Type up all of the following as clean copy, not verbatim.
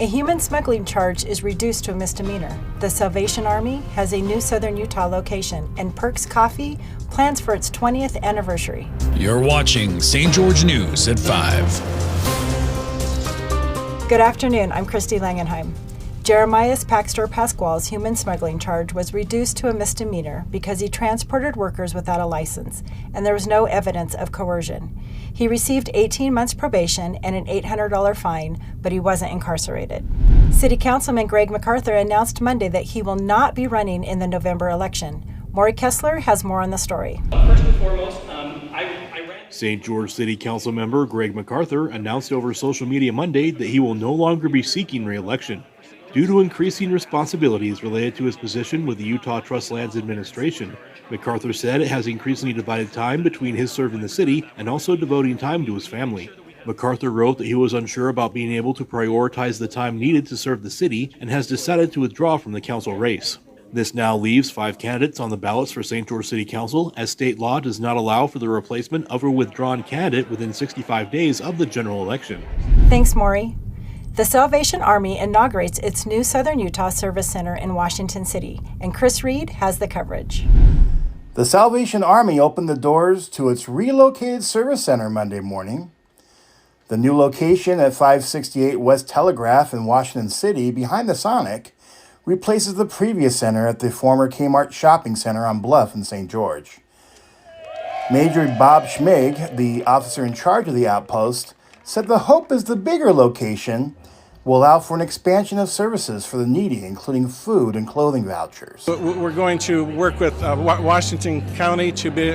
A human smuggling charge is reduced to a misdemeanor. The Salvation Army has a new Southern Utah location, and Perks Coffee plans for its 20th anniversary. You're watching St. George News at 5. Good afternoon, I'm Christy Langenheim. Jeremias Paxtor Pasquale's human smuggling charge was reduced to a misdemeanor because he transported workers without a license, and there was no evidence of coercion. He received 18 months probation and an $800 fine, but he wasn't incarcerated. City Councilman Greg MacArthur announced Monday that he will not be running in the November election. Maury Kessler has more on the story. First and foremost, I ran. St. George City Council member Greg MacArthur announced over social media Monday that he will no longer be seeking re-election. Due to increasing responsibilities related to his position with the Utah Trust Lands Administration, MacArthur said it has increasingly divided time between his serving the city and also devoting time to his family. MacArthur wrote that he was unsure about being able to prioritize the time needed to serve the city and has decided to withdraw from the council race. This now leaves 5 candidates on the ballots for St. George City Council, as state law does not allow for the replacement of a withdrawn candidate within 65 days of the general election. Thanks, Maury. The Salvation Army inaugurates its new Southern Utah Service Center in Washington City, and Chris Reed has the coverage. The Salvation Army opened the doors to its relocated service center Monday morning. The new location at 568 West Telegraph in Washington City, behind the Sonic, replaces the previous center at the former Kmart Shopping Center on Bluff in St. George. Major Bob Schmig, the officer in charge of the outpost, said the hope is the bigger location will allow for an expansion of services for the needy, including food and clothing vouchers. We're going to work with Washington County,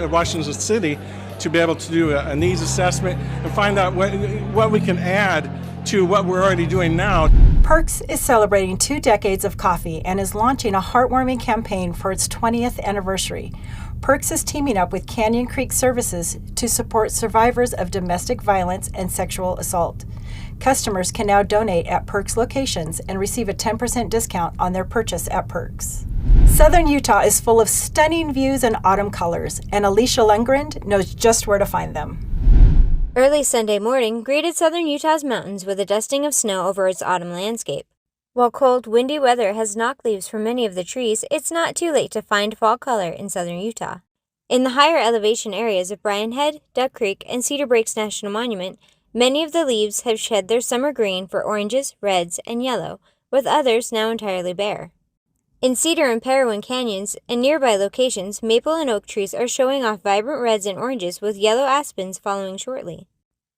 Washington City, to be able to do a needs assessment and find out what we can add to what we're already doing now. Perks is celebrating 2 decades of coffee and is launching a heartwarming campaign for its 20th anniversary. Perks is teaming up with Canyon Creek Services to support survivors of domestic violence and sexual assault. Customers can now donate at Perks locations and receive a 10% discount on their purchase at Perks. Southern Utah is full of stunning views and autumn colors, and Alicia Lundgren knows just where to find them. Early Sunday morning greeted southern Utah's mountains with a dusting of snow over its autumn landscape. While cold, windy weather has knocked leaves from many of the trees, it's not too late to find fall color in southern Utah. In the higher elevation areas of Bryan Head, Duck Creek, and Cedar Breaks National Monument, many of the leaves have shed their summer green for oranges, reds, and yellow, with others now entirely bare. In Cedar and Parowan Canyons and nearby locations, maple and oak trees are showing off vibrant reds and oranges, with yellow aspens following shortly.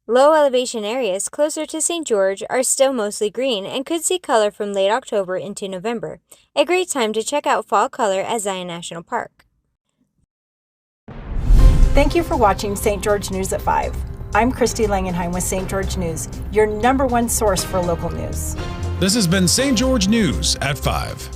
Low elevation areas closer to St. George are still mostly green and could see color from late October into November, a great time to check out fall color at Zion National Park. Thank you for watching St. George News at 5. I'm Christy Langenheim with St. George News, your #1 source for local news. This has been St. George News at 5.